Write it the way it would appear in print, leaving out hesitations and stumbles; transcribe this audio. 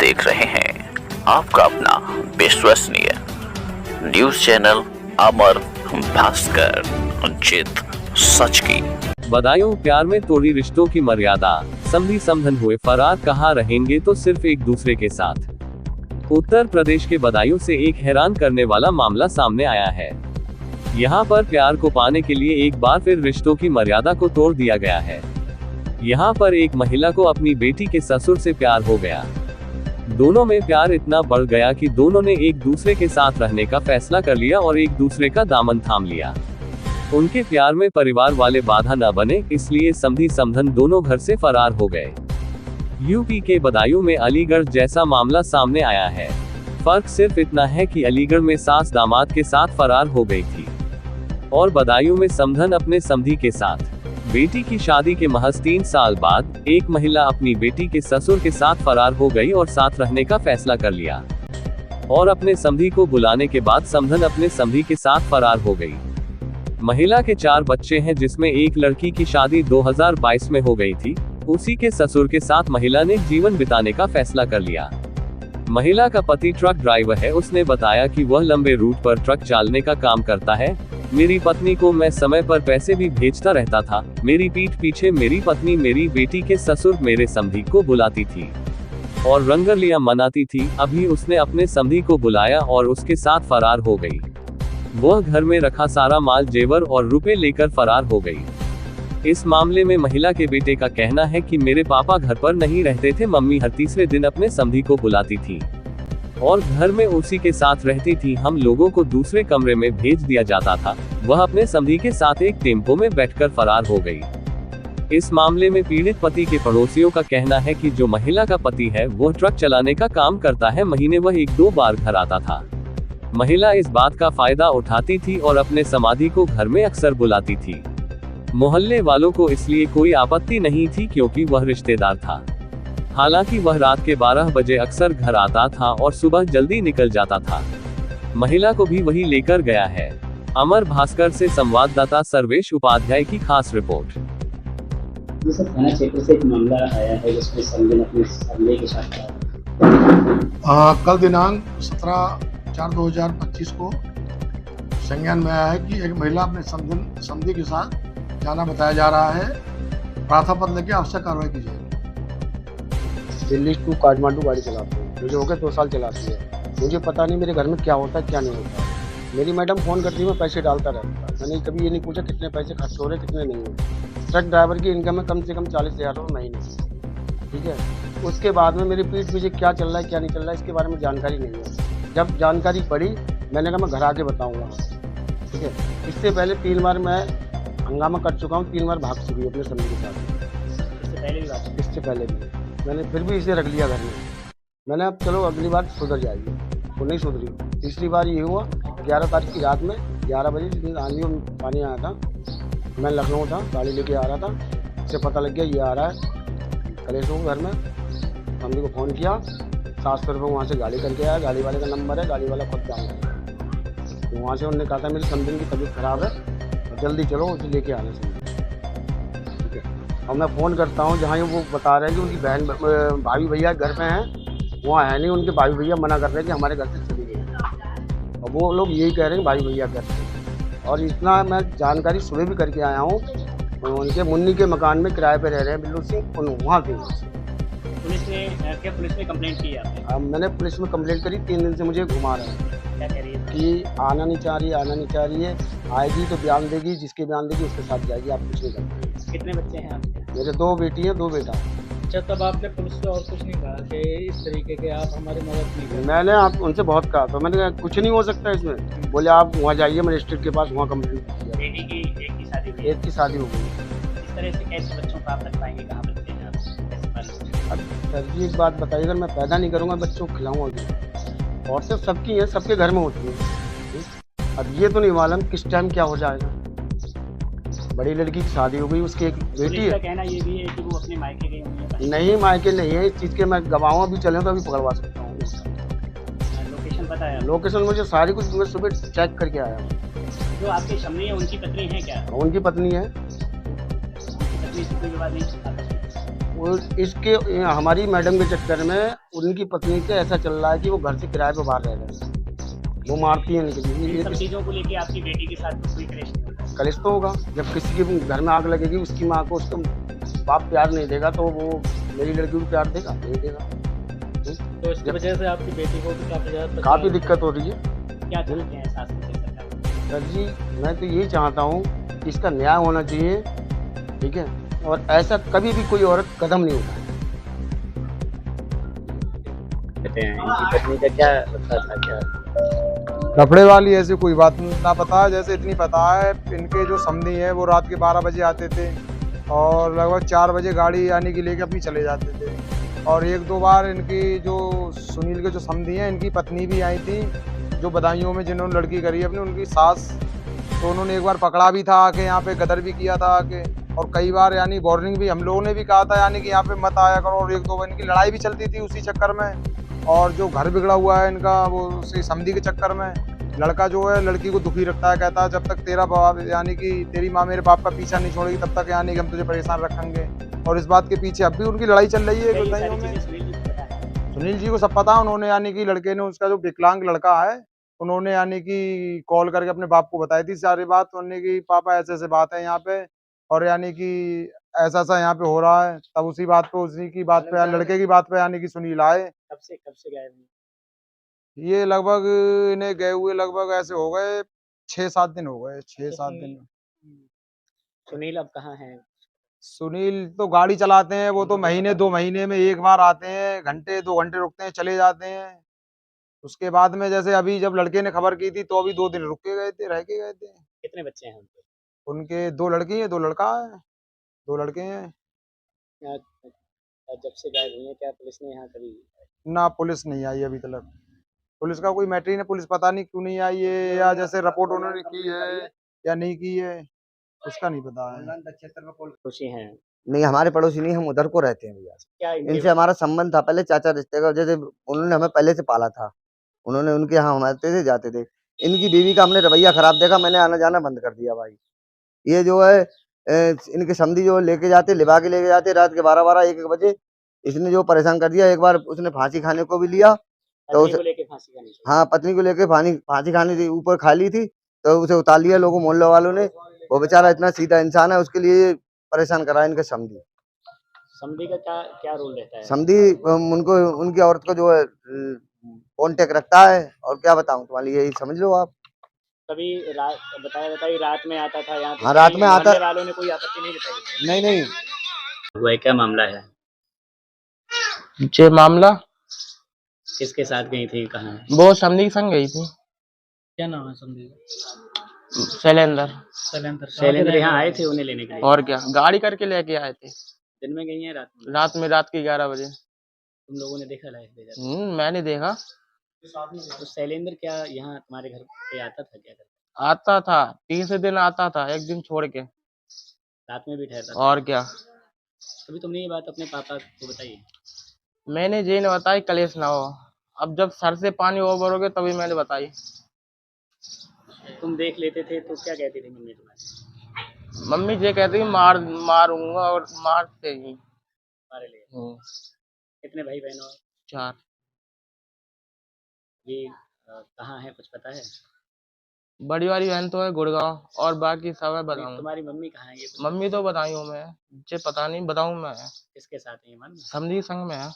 देख रहे हैं आपका अपना विश्वसनीय न्यूज चैनल अमर भास्कर, जित सच की। बदायूं, प्यार में तोड़ी रिश्तों की मर्यादा, समधी समधन हुए फरार, कहाँ रहेंगे तो सिर्फ एक दूसरे के साथ। उत्तर प्रदेश के बदायूं से एक हैरान करने वाला मामला सामने आया है। यहाँ पर प्यार को पाने के लिए एक बार फिर रिश्तों की मर्यादा को तोड़ दिया गया है। यहाँ पर एक महिला को अपनी बेटी के ससुर से प्यार हो गया। दोनों में प्यार इतना बढ़ गया कि दोनों ने एक दूसरे के साथ रहने का फैसला कर लिया और एक दूसरे का दामन थाम लिया। उनके प्यार में परिवार वाले बाधा न बने, इसलिए समधी समधन दोनों घर से फरार हो गए। यूपी के बदायूं में अलीगढ़ जैसा मामला सामने आया है। फर्क सिर्फ इतना है कि अलीगढ़ में सास दामाद के साथ फरार हो गई थी और बदायूं में समधन अपने समधी के साथ। बेटी की शादी के महज 3 साल बाद एक महिला अपनी बेटी के ससुर के साथ फरार हो गई और साथ रहने का फैसला कर लिया और अपने समधी को बुलाने के बाद समधन अपने समधी के साथ फरार हो गई। महिला के 4 बच्चे हैं, जिसमें एक लड़की की शादी 2022 में हो गई थी। उसी के ससुर के साथ महिला ने जीवन बिताने का फैसला कर लिया। महिला का पति ट्रक ड्राइवर है। उसने बताया कि वह लंबे रूट पर ट्रक चालने का काम करता है। मेरी पत्नी को मैं समय पर पैसे भी भेजता रहता था। मेरी पीठ पीछे मेरी पत्नी मेरी बेटी के ससुर मेरे समधी को बुलाती थी और रंगरलियां मनाती थी। अभी उसने अपने समधी को बुलाया और उसके साथ फरार हो गई। वह घर में रखा सारा माल, जेवर और रुपए लेकर फरार हो गई। इस मामले में महिला के बेटे का कहना है कि मेरे पापा घर पर नहीं रहते थे। मम्मी हर तीसरे दिन अपने समधी को बुलाती थी और घर में उसी के साथ रहती थी। हम लोगों को दूसरे कमरे में भेज दिया जाता था। वह अपने समधी के साथ एक टेम्पो में बैठकर फरार हो गई। इस मामले में पीड़ित पति के पड़ोसियों का कहना है कि जो महिला का पति है वह ट्रक चलाने का काम करता है। महीने वह 1-2 बार घर आता था। महिला इस बात का फायदा उठाती थी और अपने समधी को घर में अक्सर बुलाती थी। मोहल्ले वालों को इसलिए कोई आपत्ति नहीं थी क्योंकि वह रिश्तेदार था। हालांकि वह रात के 12 बजे अक्सर घर आता था और सुबह जल्दी निकल जाता था। महिला को भी वही लेकर गया है। अमर भास्कर से संवाददाता सर्वेश उपाध्याय की खास रिपोर्ट। थाना क्षेत्र से एक मामला आया है जिसमें समधन अपने समधी के साथ कल दिनांक 17/4/2025 को संज्ञान में आया है कि एक महिला अपने समधी के साथ जाना बताया जा रहा है। प्रार्थना पत्र लेके आवश्यक कार्रवाई की जाएगी। दिल्ली टू काठमांडू गाड़ी चलाती हूँ। मुझे हो गया 2 साल चलाती है। मुझे पता नहीं मेरे घर में क्या होता है क्या नहीं होता। मेरी मैडम फ़ोन करती है, मैं पैसे डालता रहता। मैंने कभी ये नहीं पूछा कितने पैसे खर्च हो रहे कितने नहीं हो। ट्रक ड्राइवर की इनकम है कम से कम 40,000 रुपये महीने, ठीक है। उसके बाद में मेरी पीठ पीछे क्या चल रहा है क्या नहीं चल रहा है इसके बारे में जानकारी नहीं है। जब जानकारी पड़ी मैंने कहा मैं घर आके बताऊँगा, ठीक है। इससे पहले 3 बार मैं हंगामा कर चुका हूँ, 3 बार भाग चुकी हूँ अपने समधी के साथ। इससे पहले भी मैंने फिर भी इसे रख लिया घर में। मैंने अब चलो अगली बार सुधर जाएगी, वो नहीं सुधरी। तीसरी बार ये हुआ 11 तारीख की रात में 11 बजे जिस दिन आंधी और पानी आया था। मैं लखनऊ था, गाड़ी लेके आ रहा था। इससे पता लग गया ये आ रहा है कलेश हो घर में। मम्मी को फ़ोन किया, 700 रुपये वहाँ से गाड़ी करके आया। गाड़ी वाले का नंबर है, गाड़ी वाला खुद जान गया। तो वहाँ से उन्होंने कहा था मेरी समधी की तबीयत ख़राब है और जल्दी चलो उसे लेके आना समधी, ठीक है। और मैं फ़ोन करता हूँ जहाँ वो बता रहे हैं कि उनकी बहन भाभी भैया घर पे हैं, वहाँ है नहीं। उनके भाई भैया मना कर रहे हैं कि हमारे घर से चली गई और वो लोग यही कह रहे हैं भाई भैया घर से। और इतना मैं जानकारी सुबह भी करके आया हूँ। उनके मुन्नी के मकान में किराए पे रह रहे हैं बिल्लू सिंह, वहाँ थे। पुलिस ने कंप्लेंट की है? मैंने पुलिस में कंप्लेंट करी। 3 दिन से मुझे घुमा रहे हैं। क्या कह रही है? कि आना नहीं चाह रही है। आएगी तो बयान देगी, जिसके बयान देगी उसके साथ जाएगी, आप कुछ नहीं कर पाएंगे। कितने बच्चे हैं आपके? मेरे 2 बेटी हैं 2 बेटा। अच्छा, तब आपने पुलिस से और कुछ नहीं कहा कि इस तरीके के आप हमारी मदद नहीं करें? मैंने आप उनसे बहुत कहा तो मैंने कहा कुछ नहीं हो सकता इसमें। बोले आप वहाँ जाइए मजिस्ट्रेट के पास, वहाँ कंप्लेंट किया। बेटी की एक की शादी हुई? एक की शादी हो गई। इस तरह से कैसे बच्चों को आप रख पाएंगे? कहाँ बच्चे हैं आप? अब सर जी एक बात बताइए, अगर मैं पैदा नहीं करूँगा बच्चों को खिलाऊँगा और सिर्फ सबकी है, सबके घर में होती है। अब ये तो नहीं मालूम किस टाइम क्या हो जाएगा। बड़ी लड़की की शादी हो गई, उसकी एक बेटी है। कहना ये भी है कि वो अपने मायके गई होंगी? नहीं मायके नहीं है, इस चीज़ के मैं गवाह भी चले तो अभी पकड़वा सकता हूँ। लोकेशन पता है? लोकेशन मुझे सारी कुछ मैं सुबह चेक करके आया हूँ। जो आपकी समधी है उनकी पत्नी है क्या? उनकी पत्नी है। पत्नी से कोई विवाद नहीं? और इसके हमारी मैडम के चक्कर में उनकी पत्नी से ऐसा चल रहा है कि वो घर से किराए पे बाहर रह रहे हैं। वो मारती है इन सब इनके चीज़ों को लेके आपकी बेटी के साथ कोई कलेश नहीं होता? कलेश तो होगा। जब किसी के घर में आग लगेगी, उसकी माँ को उसका बाप प्यार नहीं देगा तो वो मेरी लड़की को प्यार देगा? नहीं देगा। तो इसकी वजह से आपकी बेटी को भी काफ़ी ज़्यादा काफ़ी दिक्कत हो रही है। क्या चाहते हैं शासन से, सरकार से? सर जी, मैं तो यही चाहता हूँ कि इसका न्याय होना चाहिए, ठीक है, और ऐसा कभी भी कोई औरत कदम नहीं उठाए। कहते हैं इनकी पत्नी का क्या लगता था, क्या लफड़े वाली ऐसी कोई बात ना पता है। जैसे इतनी पता है, इनके जो समधी हैं वो रात के 12 बजे आते थे और लगभग 4 बजे गाड़ी यानी कि लेके अपनी चले जाते थे। और एक दो बार इनकी जो सुनील के जो समधी हैं, इनकी पत्नी भी आई थी, जो बदायूं में जिन्होंने लड़की करी अपनी, उनकी सास, तो उन्होंने एक बार पकड़ा भी था आके, यहाँ पे गदर भी किया था आके, और कई बार यानी वार्निंग भी हम लोगों ने भी कहा था यानी कि यहाँ पे मत आया करो। और एक दो बार इनकी लड़ाई भी चलती थी उसी चक्कर में। और जो घर बिगड़ा हुआ है इनका, वो उसी समधी के चक्कर में। लड़का जो है लड़की को दुखी रखता है, कहता है जब तक तेरा बाप यानी कि तेरी माँ मेरे बाप का पीछा नहीं छोड़ेगी तब तक यानी कि हम तुझे परेशान रखेंगे। और इस बात के पीछे अब भी उनकी लड़ाई चल रही है क्या ये बदायूं सारी में। चीज़ें सुनील जी को पता है? सुनील जी को सब पता है। उन्होंने यानी कि लड़के ने, उसका जो विकलांग लड़का है, उन्होंने यानी कि कॉल करके अपने बाप को बताई थी सारी बात। उन्होंने कि पापा ऐसे ऐसे बात है यहाँ पे, और यानी कि ऐसा ऐसा यहाँ पे हो रहा है। तब उसी बात पे, उसी की बात पे, लड़के की बात पे यानी कि सुनील आए। कब से गायब हैं? ये लगभग इन्हें गए हुए लगभग ऐसे हो गए 6-7 दिन हो गए, 6-7 दिन। सुनील अब कहाँ हैं? सुनील तो गाड़ी चलाते हैं, वो तो महीने 2 महीने में एक बार आते हैं, घंटे 2 घंटे रुकते हैं, चले जाते हैं। उसके बाद में जैसे अभी जब लड़के ने खबर की थी तो अभी 2 दिन रुक के गए थे, रह के गए थे। कितने बच्चे हैं उनके? उनके 2 लड़की हैं, 2 लड़का है, 2 लड़के हैं। क्या जब से गायब हुई हैं, क्या पुलिस ने यहाँ कभी? ना पुलिस नहीं आई अभी तक। पुलिस का कोई मैटर ही नहीं, पुलिस पता नहीं क्यों नहीं आई है, या जैसे रिपोर्ट उन्होंने की है या नहीं की है, उसका नहीं पता है। खुशी हैं? नहीं, हमारे पड़ोसी नहीं, हम उधर को रहते हैं भैया। क्या इनसे हमारा संबंध था पहले चाचा रिश्ते का, जैसे उन्होंने हमें पहले से पाला था। उन्होंने उनके यहाँ हम आते थे, जाते थे। इनकी बीवी का हमने रवैया खराब देखा, मैंने आना जाना बंद कर दिया भाई। ये जो है इनके समधी जो लेके जाते, लिवा के लेके जाते रात के 12-12 1-1 बजे। इसने जो परेशान कर दिया, एक बार उसने फांसी खाने को भी लिया तो पत्नी को लेके फांसी खानी चाहिए? हाँ, पत्नी को लेके फांसी खाने थी, ऊपर खा ली थी, तो उसे उतार लिया लोगों मोहल्ले वालों ने। वो बेचारा इतना सीधा इंसान है, उसके लिए परेशान करा इनके समधी। समधी का क्या क्या रोल रहता है? समधी उनको, उनकी औरत को जो है कांटेक्ट रखता है, और क्या बताऊं तुम्हारे लिए, यही समझ लो आप। कभी रात बताइए रात में आता था यहाँ पे? हाँ, रात में आता। मोहल्ले वालों ने कोई आपत्ति नहीं जताई? नहीं नहीं, हुआ है, क्या मामला है? जे मामला किसके साथ गई थी, कहाँ है? वो समधी के संग गई थी। क्या नाम है समधी? शैलेंद्र। शैलेंद्र यहाँ आए थे उन्हें लेने के लिए? और क्या, गाड़ी करके लेके आए थे। दिन में गई हैं, रात में? रात के 11 बजे। तुम लोगों ने देखा लाइफ ले जाते? मैंने देखा। तो शैलेंद्र क्या यहाँ तुम्हारे घर पे आता था, क्या करता? आता था, 3 दिन आता था, एक दिन छोड़ के। रात में भी ठहरता था? और क्या। कभी तुमने ये बात अपने पापा को बताई? मैंने ये नहीं बताई, कलेश ना हो। अब जब सर से पानी ओवर हो गया तभी मैंने बताई। तुम देख लेते थे तो क्या कहती थी मम्मी तुम्हारी? मम्मी ये कहती मारूंगा, और मारते ही। तुम्हारे लिए? कितने भाई बहन हो? 4। ये कहाँ है, कुछ पता है? बड़ी वाली बहन तो है गुड़गांव, और बाकी सब है नहीं, बताऊं। तुम्हारी मम्मी कहाँ है, ये कुछ मम्मी तो बताई हूँ मैं, मुझे पता नहीं, बताऊं मैं। किसके साथ है ये मालूम है? समधी संग में है।